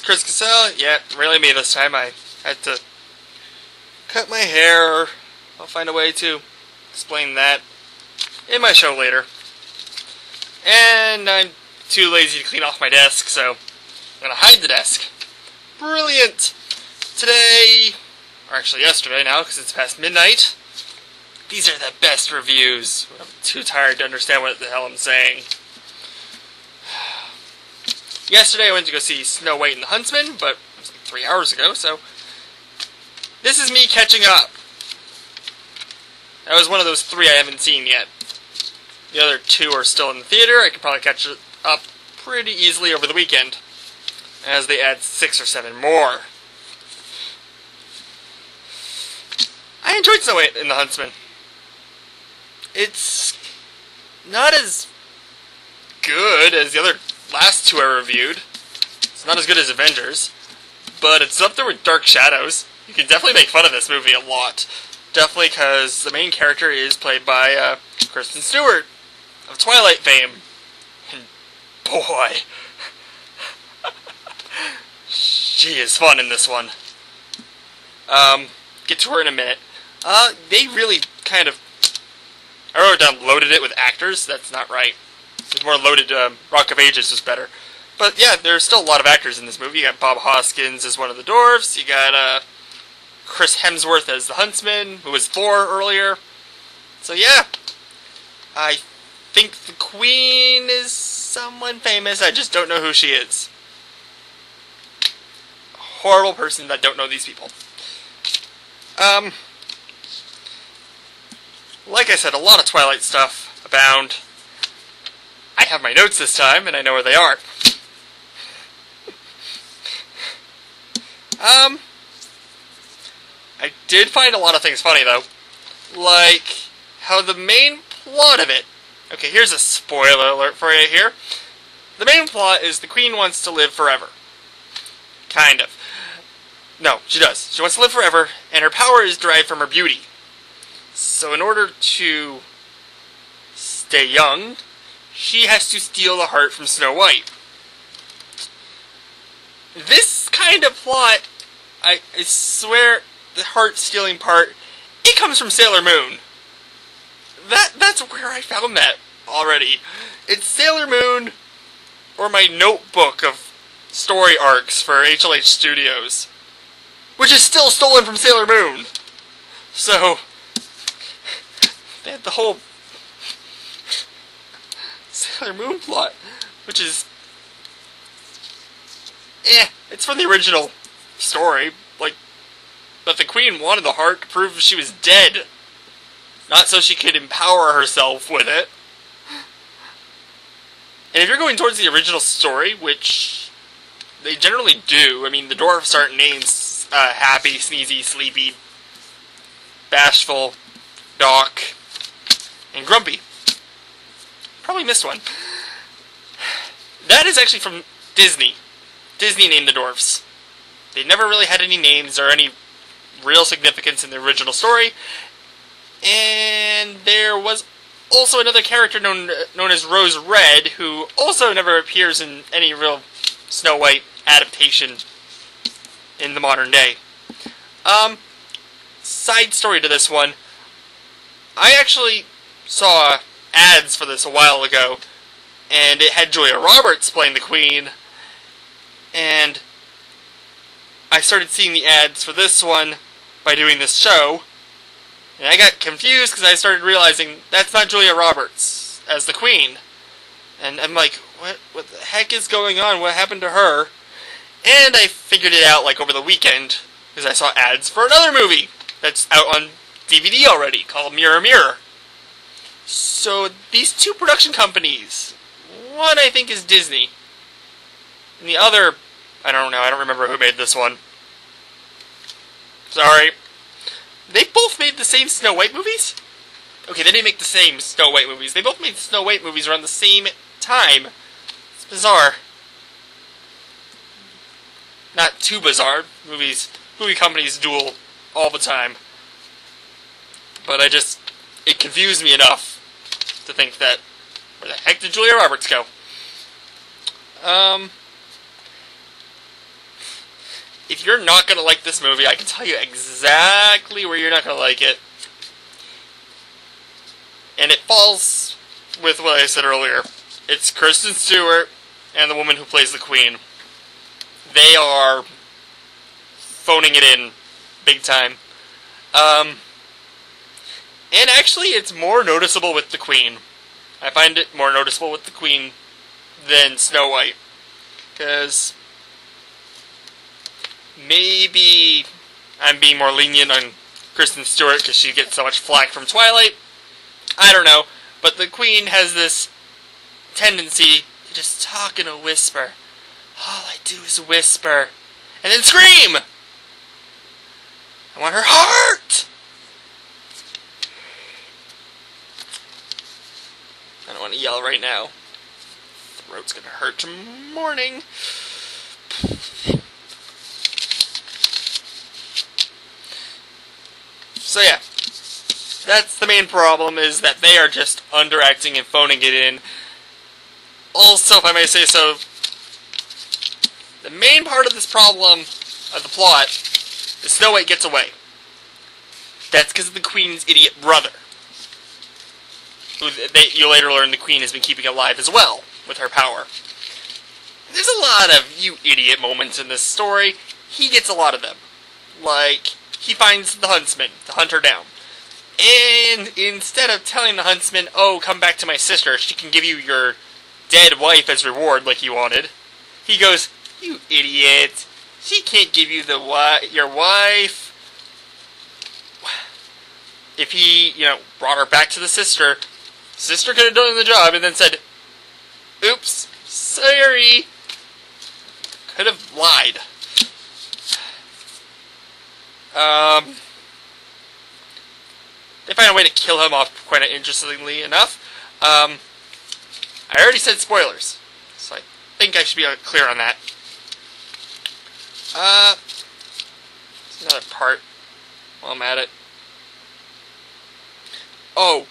Chris Cassell. Yeah, really me this time. I had to cut my hair. I'll find a way to explain that in my show later. And I'm too lazy to clean off my desk, so I'm gonna hide the desk. Brilliant! Today, or actually yesterday now, because it's past midnight, these are the best reviews. I'm too tired to understand what the hell I'm saying. Yesterday I went to go see Snow White and the Huntsman, but it was like 3 hours ago, so this is me catching up. That was one of those 3 I haven't seen yet. The other 2 are still in the theater. I could probably catch it up pretty easily over the weekend, as they add 6 or 7 more. I enjoyed Snow White and the Huntsman. It's not as good as the other last 2 I reviewed. It's not as good as Avengers, but it's up there with Dark Shadows. You can definitely make fun of this movie a lot. Definitely because the main character is played by Kristen Stewart of Twilight fame. And boy, she is fun in this one. Get to her in a minute. They really kind of, I wrote down loaded it with actors. That's not right. It's more loaded. Rock of Ages was better. But yeah, there's still a lot of actors in this movie. You got Bob Hoskins as one of the dwarves. You got Chris Hemsworth as the Huntsman, who was Thor earlier. So yeah, I think the Queen is someone famous. I just don't know who she is. Horrible person that don't know these people. Like I said, a lot of Twilight stuff abound. I have my notes this time, and I know where they are. I did find a lot of things funny, though. Like, how the main plot of it... Okay, here's a spoiler alert for you here. The main plot is the Queen wants to live forever. Kind of. No, she does. She wants to live forever, and her power is derived from her beauty. So in order to stay young, she has to steal the heart from Snow White. This kind of plot, I swear, the heart-stealing part, it comes from Sailor Moon. That's where I found that already. It's Sailor Moon, or my notebook of story arcs for HLHstudios, which is still stolen from Sailor Moon. So, they had the whole Sailor Moon plot, which is, it's from the original story, like, but the Queen wanted the heart to prove she was dead, not so she could empower herself with it. And if you're going towards the original story, which they generally do, I mean, the dwarves aren't named Happy, Sneezy, Sleepy, Bashful, Doc, and Grumpy. Probably missed one. That is actually from Disney. Disney named the dwarves. They never really had any names or any real significance in the original story. And there was also another character known as Rose Red, who also never appears in any real Snow White adaptation in the modern day. Side story to this one. I actually saw ads for this a while ago, and it had Julia Roberts playing the Queen, and I started seeing the ads for this one by doing this show, and I got confused because I started realizing that's not Julia Roberts as the Queen. And I'm like, what the heck is going on? What happened to her? And I figured it out like over the weekend because I saw ads for another movie that's out on DVD already called Mirror Mirror. So these 2 production companies, one I think is Disney, and the other, I don't know, I don't remember who made this one. Sorry. They both made the same Snow White movies? Okay, they didn't make the same Snow White movies. They both made Snow White movies around the same time. It's bizarre. Not too bizarre. Movie companies duel all the time. But it confused me enough to think that, where the heck did Julia Roberts go? if you're not going to like this movie, I can tell you exactly where you're not going to like it. And it falls with what I said earlier. It's Kristen Stewart and the woman who plays the Queen. They are phoning it in big time. And actually, it's more noticeable with the Queen. I find it more noticeable with the Queen than Snow White. Because maybe I'm being more lenient on Kristen Stewart because she gets so much flack from Twilight. I don't know. But the Queen has this tendency to just talk in a whisper. All I do is whisper. And then scream! I want her heart! I don't want to yell right now. Throat's gonna hurt tomorrow morning. So yeah, that's the main problem, is that they are just underacting and phoning it in. Also, if I may say so, the main part of this problem, of the plot, is Snow White gets away. That's because of the Queen's idiot brother. Who you later learn the Queen has been keeping alive as well, with her power. There's a lot of you idiot moments in this story. He gets a lot of them. Like, he finds the Huntsman to hunt her down. And instead of telling the Huntsman, oh, come back to my sister, she can give you your dead wife as reward like you wanted, he goes, you idiot, she can't give you your wife. If he, brought her back to the sister could have done the job and then said, oops, sorry. Could have lied. They find a way to kill him off quite interestingly enough. I already said spoilers, so I think I should be clear on that. There's another part while I'm at it. Oh,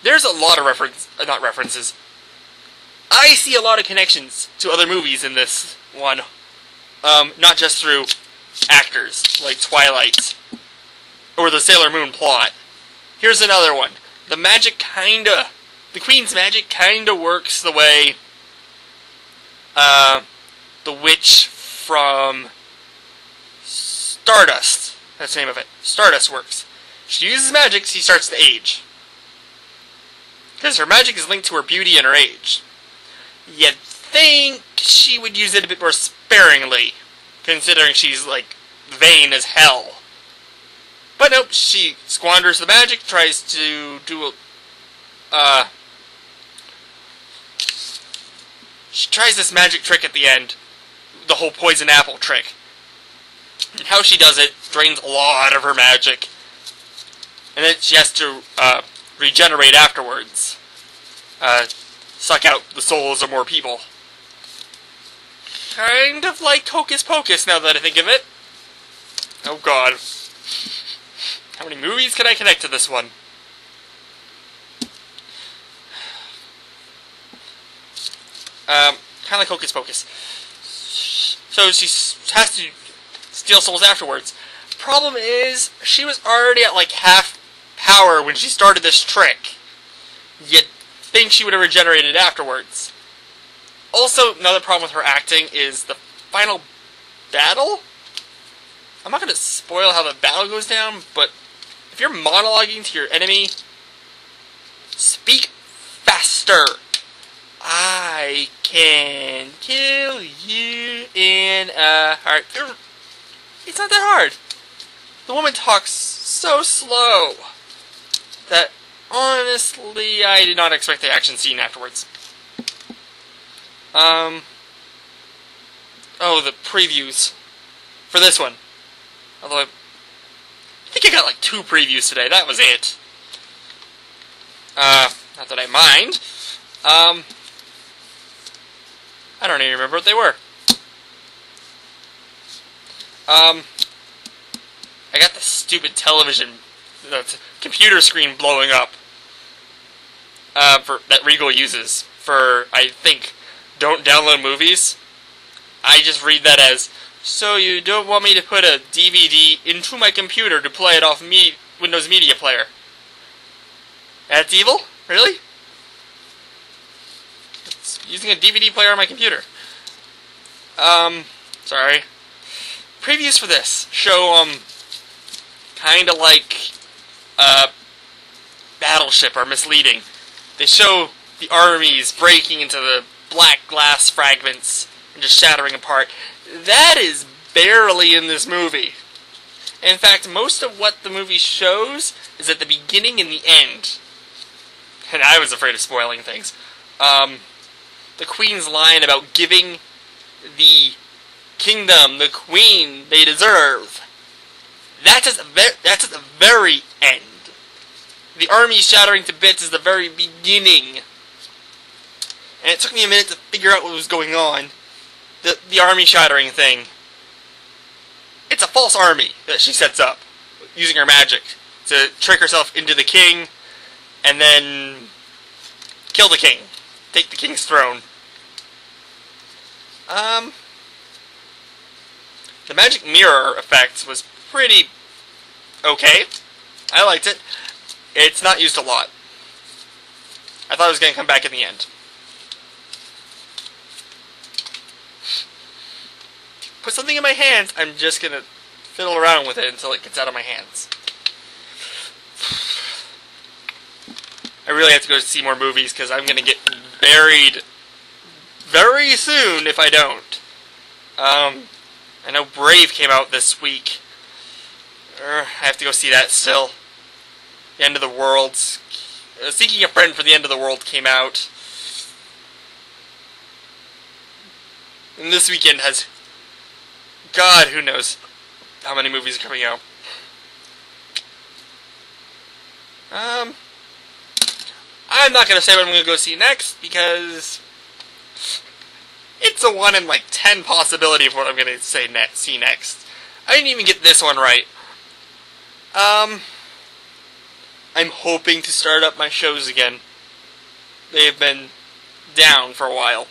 there's a lot of references. I see a lot of connections to other movies in this one. Not just through actors, like Twilight, or the Sailor Moon plot. Here's another one. The Queen's magic kinda works the way, the witch from Stardust, that's the name of it, Stardust works. She uses magic, she starts to age. Because her magic is linked to her beauty and her age. You'd think she would use it a bit more sparingly, considering she's, vain as hell. But nope, she squanders the magic, tries to do she tries this magic trick at the end, the whole poison apple trick. And how she does it drains a lot of her magic. And then she has to regenerate afterwards. Suck out the souls of more people. Kind of like Hocus Pocus, now that I think of it. Oh god. How many movies can I connect to this one? Kind of like Hocus Pocus. So she has to steal souls afterwards. Problem is, she was already at half power when she started this trick. You'd think she would have regenerated afterwards. Also, another problem with her acting is the final battle. I'm not going to spoil how the battle goes down, but if you're monologuing to your enemy, speak faster. I can kill you in a heartbeat. It's not that hard. The woman talks so slow that, honestly, I did not expect the action scene afterwards. Oh, the previews for this one. Although, I think I got 2 previews today. That was it. Not that I mind. I don't even remember what they were. I got the stupid television, the computer screen blowing up, that Regal uses for, I think, don't download movies. I just read that as, So you don't want me to put a DVD into my computer to play it off Windows Media Player? That's evil? Really? It's using a DVD player on my computer. Sorry. Previews for this show, kinda like, Battleship are misleading. They show the armies breaking into the black glass fragments and just shattering apart. That is barely in this movie. In fact, most of what the movie shows is at the beginning and the end. And I was afraid of spoiling things. The Queen's line about giving the kingdom, the Queen, they deserve. That's at the very end. The army shattering to bits is the very beginning. And it took me a minute to figure out what was going on. The army shattering thing. It's a false army that she sets up, using her magic, to trick herself into the king, and then kill the king. Take the king's throne. The magic mirror effect was pretty okay. I liked it. It's not used a lot. I thought it was going to come back in the end. Put something in my hands, I'm just going to fiddle around with it until it gets out of my hands. I really have to go see more movies because I'm going to get buried very soon if I don't. I know Brave came out this week. I have to go see that still. The End of the World. Seeking a Friend for the End of the World came out. And this weekend has... God, who knows how many movies are coming out. I'm not going to say what I'm going to go see next, because it's a 1 in like 10 possibility of what I'm going to see next. I didn't even get this one right. I'm hoping to start up my shows again. They have been down for a while.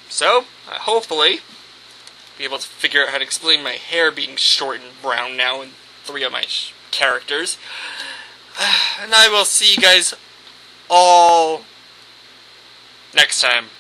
So, hopefully, be able to figure out how to explain my hair being short and brown now in 3 of my characters. And I will see you guys all next time.